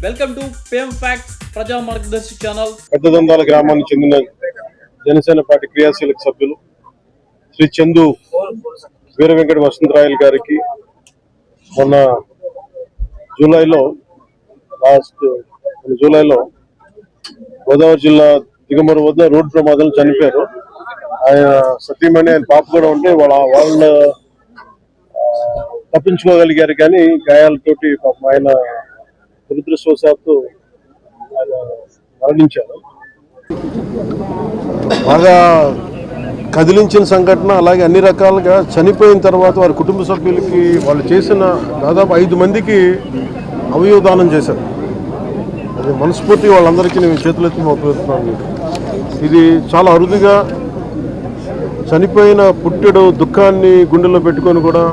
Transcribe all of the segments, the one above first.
Welcome to పేమ్ facts ప్రజా మార్గదర్శి channel. పెద్దదందాల గ్రామానికి చెందిన జనసేన పార్టీ క్రియాశీలక సభ్యులు శ్రీ చందు వీర వెంకట వసంతరాయలు గారికి మొన్న జూలైలో గోదావరి జిల్లా దిగమరు వద్ద రోడ్డు ప్రమాదంలో చనిపోయారు. ఆయన సతీమణి ఆయన పాప కూడా ఉంటే వాళ్ళు తప్పించుకోగలిగారు, కానీ గాయాలతోటి పాపం ఆయన దురదృష్టవశాత్తు ఆయన మరణించారు. బాగా కదిలించిన సంఘటన. అలాగే అన్ని రకాలుగా చనిపోయిన తర్వాత వారి కుటుంబ సభ్యులకి వాళ్ళు చేసిన దాదాపు 5 మందికి అవయవదానం చేశారు. అది మనస్ఫూర్తిగా వాళ్ళందరికీ నేను చేతులెత్తి మొక్కుతున్నాను. ఇది చాలా అరుదుగా చనిపోయిన పుట్టెడు దుఃఖాన్ని గుండెల్లో పెట్టుకొని కూడా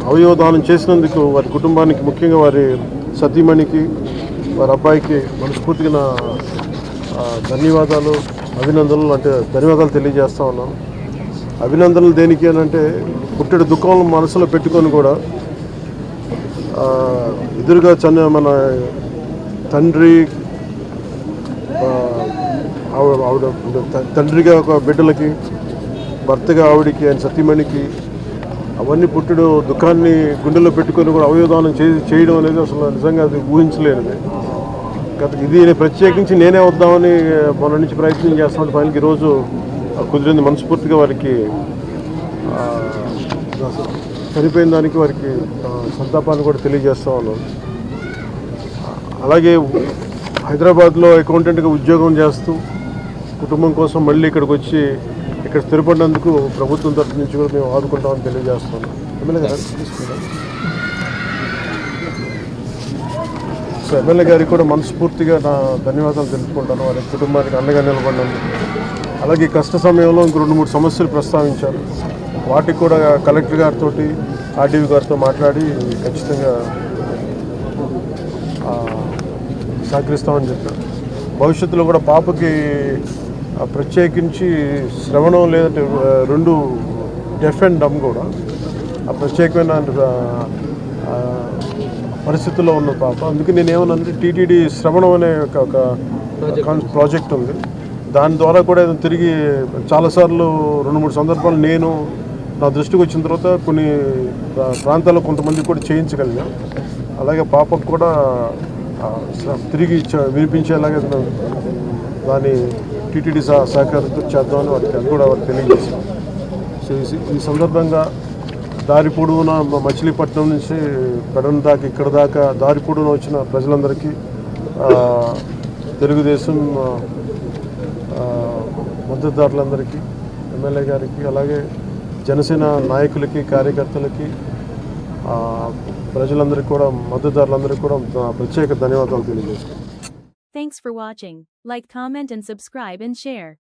అవయవదానం చేసినందుకు వారి కుటుంబానికి, ముఖ్యంగా వారి సతీమణికి, వారి అబ్బాయికి మనస్ఫూర్తిగా ధన్యవాదాలు, అభినందనలు. అంటే ధన్యవాదాలు తెలియజేస్తా ఉన్నాను. అభినందనలు దేనికి అని అంటే, పుట్టెడు దుఃఖం మనసులో పెట్టుకొని కూడా ఎదురుగా మన తండ్రి, ఆవిడ తండ్రిగా ఒక బిడ్డలకి, భర్తగా ఆవిడికి, ఆయన సతీమణికి, అవన్నీ పుట్టెడు దుఃఖాన్ని గుండెల్లో పెట్టుకొని కూడా అవయవదానం చేయడం అనేది అసలు నిజంగా అది ఊహించలేనిది. ఇది ప్రత్యేకించి నేనే వద్దామని మొన్న నుంచి ప్రయత్నం చేస్తాను. ఫైనల్కి ఈరోజు కుదిరింది. మనస్ఫూర్తిగా వారికి చనిపోయిన దానికి వారికి సంతాపాన్ని కూడా తెలియజేస్తా ఉన్నాను. అలాగే హైదరాబాద్లో అకౌంటెంట్గా ఉద్యోగం చేస్తూ కుటుంబం కోసం మళ్ళీ ఇక్కడికి వచ్చి ఇక్కడ స్థిరపడినందుకు ప్రభుత్వం తరఫు నుంచి కూడా మేము ఆదుకుంటామని తెలియజేస్తాను. సో ఎమ్మెల్యే గారికి కూడా మనస్ఫూర్తిగా నా ధన్యవాదాలు తెలుపుకుంటాను. వారి కుటుంబానికి అండగా నిలబడినందుకు. అలాగే కష్ట సమయంలో ఇంక 2-3 సమస్యలు ప్రస్తావించారు. వాటికి కూడా కలెక్టర్ గారితో, ఆర్డీవీ గారితో మాట్లాడి ఖచ్చితంగా సహకరిస్తామని చెప్పారు. భవిష్యత్తులో కూడా పాపకి ప్రత్యేకించి శ్రవణం లేదంటే 2 డెఫ్ అండ్ డమ్ కూడా ప్రత్యేకమైన పరిస్థితుల్లో ఉన్న పాప. అందుకే నేను ఏమన్నానంటే, టీటీడీ శ్రవణం అనే ఒక ప్రాజెక్ట్ ఉంది. దాని ద్వారా కూడా తిరిగి చాలాసార్లు 2-3 సందర్భాలు నేను నా దృష్టికి వచ్చిన తర్వాత కొన్ని ప్రాంతాల్లో కొంతమంది కూడా చేయించగలిగాం. అలాగే పాపకు కూడా తిరిగి వినిపించేలాగా దాన్ని టీటీడీ సహకారంతో చేద్దామని అది కూడా వారికి తెలియజేశాం. సో ఈ సందర్భంగా దారి పొడవున మచిలీపట్నం నుంచి పెడన దాకా, ఇక్కడ దాకా దారి పొడవున వచ్చిన ప్రజలందరికీ, తెలుగుదేశం మద్దతుదారులందరికీ, ఎమ్మెల్యే గారికి, అలాగే జనసేన నాయకులకి, కార్యకర్తలకి, ప్రజలందరికీ కూడా, మద్దతుదారులందరికీ కూడా ప్రత్యేక ధన్యవాదాలు తెలియజేస్తున్నాను. Thanks for watching. Like, comment and subscribe and share.